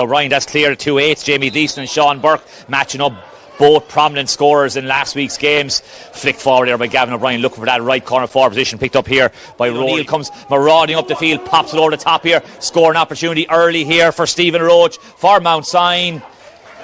O'Brien, that's clear. 2-8. Jamie Gleeson and Sean Burke matching up, both prominent scorers in last week's games. Flick forward there by Gavin O'Brien, looking for that right corner forward position, picked up here by O'Neill. Comes marauding up the field, pops it over the top here. Scoring opportunity early here for Stephen Roach for Mount Sion.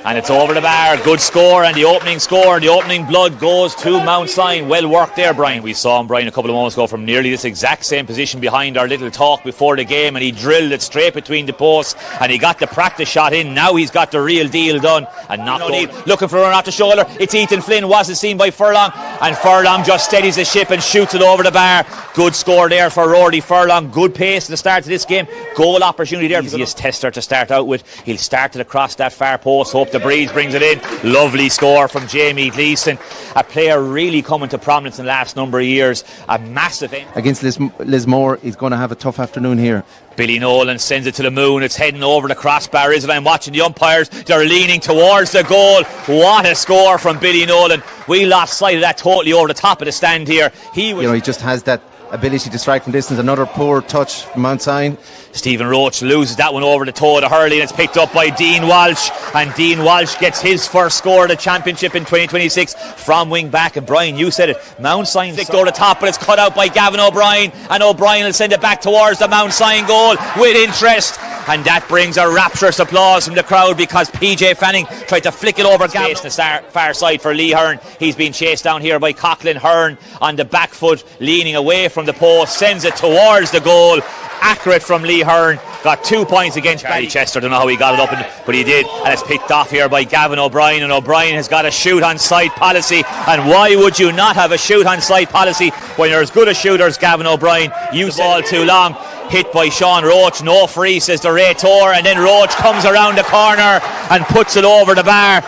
And it's over the bar. Good score, and the opening blood goes to Mount Sion. Well worked there, Brian. We saw him, Brian, a couple of moments ago from nearly this exact same position behind our little talk before the game, and he drilled it straight between the posts, and he got the practice shot in. Now he's got the real deal done. And not O'Neill looking for a run off the shoulder. It's Ethan Flynn, wasn't seen by Furlong, and Furlong just steadies the ship and shoots it over the bar. Good score there for Rory Furlong. Good pace at the start of this game. Goal opportunity there. Easiest tester to start out with. He'll start it across that far post. Hope the breeze brings it in. Lovely score from Jamie Gleeson, a player really coming to prominence in the last number of years. A massive against Lismore. He's going to have a tough afternoon here. Billy Nolan sends it to the moon. It's heading over the crossbar. I'm watching the umpires. They're leaning towards the goal. What a score from Billy Nolan. We lost sight of that totally over the top of the stand here. He just has that ability to strike from distance. Another poor touch from Mount Sion. Stephen Roach loses that one over the toe of the hurley, and it's picked up by Dean Walsh, and Dean Walsh gets his first score of the championship in 2026 from wing back. And Brian, you said it, Mount Sion flicked over the top, but it's cut out by Gavin O'Brien, and O'Brien will send it back towards the Mount Sion goal with interest, and that brings a rapturous applause from the crowd, because PJ Fanning tried to flick it over Gavin. The far side for Lee Hearn. He's been chased down here by Coughlin. Hearn on the back foot, leaning away from the post, sends it towards the goal. Accurate from Lee Hearn. Got 2 points against Charlie Chester. Don't know how he got it up, but he did, and it's picked off here by Gavin O'Brien, and O'Brien has got a shoot on sight policy. And why would you not have a shoot on sight policy when you're as good a shooter as Gavin O'Brien? Use the ball too long, hit by Sean Roach. No free, says the Raytor, and then Roach comes around the corner and puts it over the bar.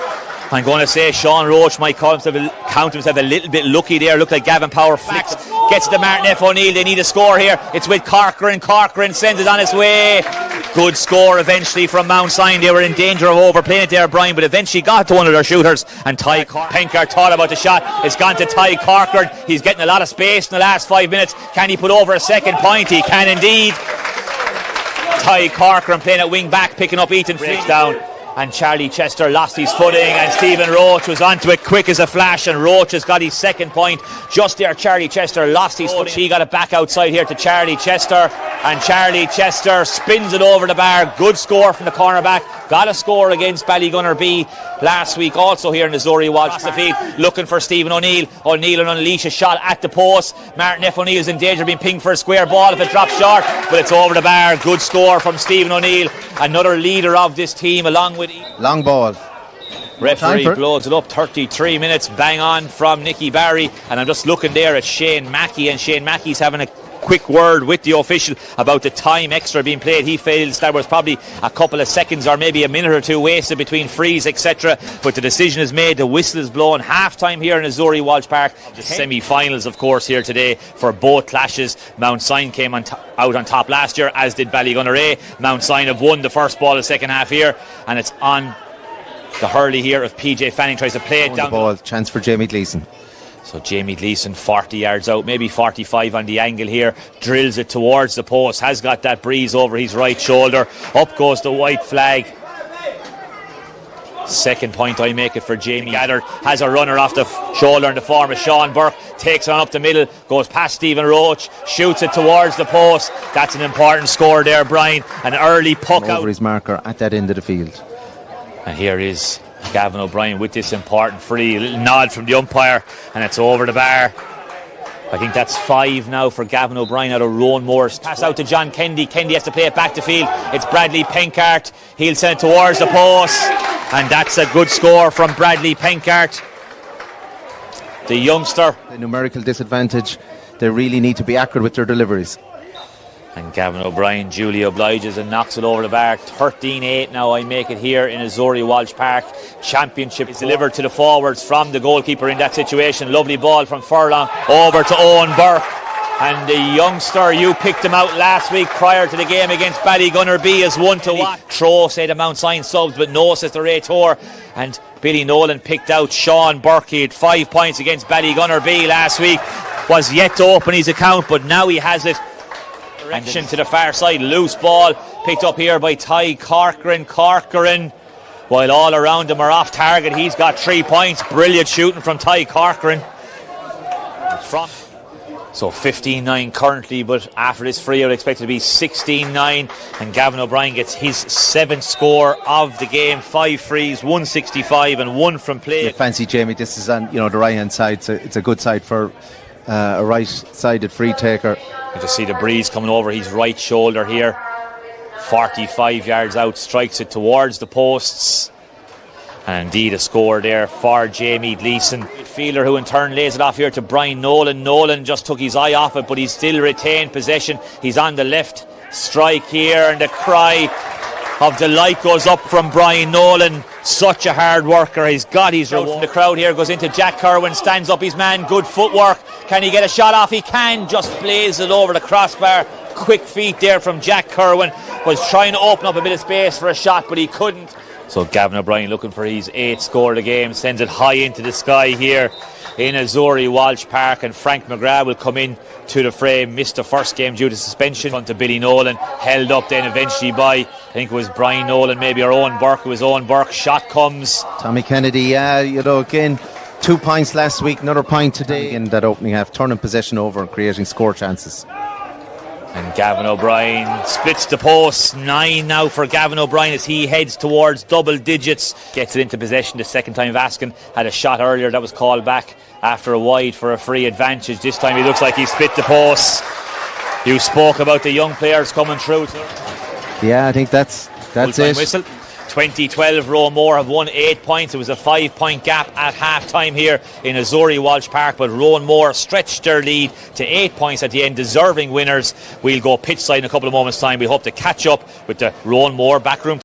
I'm going to say Sean Roach might count himself a little bit lucky there. Looked like Gavin Power flicks, gets to Martin F. O'Neill. They need a score here. It's with Corcoran. Corcoran sends it on its way. Good score eventually from Mount Sion. They were in danger of overplaying it there, Brian, but eventually got to one of their shooters, and Ty Penkard thought about the shot. It's gone to Ty Corcoran. He's getting a lot of space in the last 5 minutes. Can he put over a second point? He can indeed. Ty Corcoran playing at wing back, picking up Ethan Flynn down. And Charlie Chester lost his footing, and Stephen Roach was onto it quick as a flash, and Roach has got his second point. Just there, Charlie Chester lost his footing. He got it back outside here to Charlie Chester, and Charlie Chester spins it over the bar. Good score from the cornerback. Got a score against Ballygunner B last week, also here in the Zori Walsh the field, looking for Stephen O'Neill. O'Neill and unleash a shot at the post. Martin F. O'Neill is in danger of being pinged for a square ball if it drops short, but it's over the bar. Good score from Stephen O'Neill, another leader of this team, along with long ball. Referee blows it up. 33 minutes bang on from Nicky Barry, and I'm just looking there at Shane Mackey, and Shane Mackey's having a quick word with the official about the time extra being played. He feels there was probably a couple of seconds or maybe a minute or two wasted between frees, etc., but the decision is made. The whistle is blown. Half time here in Azuri Walsh Park. The semi-finals, of course, here today for both clashes. Mount Sion came out on top last year, as did Ballygunner A. Mount Sion have won the first ball of the second half here, and it's on the hurley here if PJ Fanning tries to play it down. The ball, chance for Jamie Gleeson. So Jamie Gleeson 40 yards out, maybe 45 on the angle here, drills it towards the post, has got that breeze over his right shoulder. Up goes the white flag. Second point I make it for Jamie. Gathered has a runner off the shoulder in the form of Sean Burke, takes it on up the middle, goes past Stephen Roach, shoots it towards the post. That's an important score there, Brian. An early puck out over his marker at that end of the field. And here is Gavin O'Brien with this important free. A little nod from the umpire, and it's over the bar. I think that's 5 now for Gavin O'Brien out of Roanmore. Pass out to John Kendi. Kendi has to play it back to field. It's Bradley Penkart. He'll send it towards the post, and that's a good score from Bradley Penkart, the youngster. The numerical disadvantage. They really need to be accurate with their deliveries. And Gavin O'Brien duly obliges and knocks it over the bar. 13-8 now I make it here in Azuri Walsh Park. Championship is delivered to the forwards from the goalkeeper in that situation. Lovely ball from Furlong over to Owen Burke. And the youngster, you picked him out last week prior to the game against Ballygunner B as 1-1. Throw, say the Mount Sion subs, but no, says the Raytor. And Billy Nolan picked out Sean Burke. He had 5 points against Ballygunner B last week. Was yet to open his account, but now he has it. Direction to the far side, loose ball picked up here by Ty Corcoran. Corcoran, while all around him are off target, he's got 3 points. Brilliant shooting from Ty Corcoran. So 15-9 currently, but after this free, I would expect it to be 16-9. And Gavin O'Brien gets his 7th score of the game. 5 frees, 165 and 1 from play. You fancy, Jamie, this is on the right hand side, so it's a good side for a right-sided free taker. You just see the breeze coming over his right shoulder here. 45 yards out, strikes it towards the posts. And indeed a score there for Jamie Gleeson. Midfielder who in turn lays it off here to Brian Nolan. Nolan just took his eye off it, but he's still retained possession. He's on the left strike here, and the cry of delight goes up from Brian Nolan. Such a hard worker. He's got his reward. The crowd here goes into Jack Kerwin, stands up his man, good footwork. Can he get a shot off? He can, just blaze it over the crossbar. Quick feet there from Jack Kerwin. Was trying to open up a bit of space for a shot, but he couldn't. So Gavin O'Brien looking for his 8th score of the game, sends it high into the sky here in Azuri Walsh Park, and Frank McGrath will come in to the frame. Missed the first game due to suspension. On to Billy Nolan, held up then eventually by, I think it was Brian Nolan, maybe our Owen Burke. It was Owen Burke. Shot comes. Tommy Kennedy, again, 2 points last week, another point today in that opening half, turning possession over and creating score chances. And Gavin O'Brien splits the post. 9 now for Gavin O'Brien as he heads towards double digits. Gets it into possession the second time. Vaskin had a shot earlier that was called back after a wide for a free advantage. This time he looks like he split the post. You spoke about the young players coming through. Yeah, I think that's it. Whistle. 2012 Roanmore have won 8 points. It was a 5-point gap at half time here in Azuri Walsh Park, but Roanmore stretched their lead to 8 points at the end, deserving winners. We'll go pitch side in a couple of moments time. We hope to catch up with the Roanmore backroom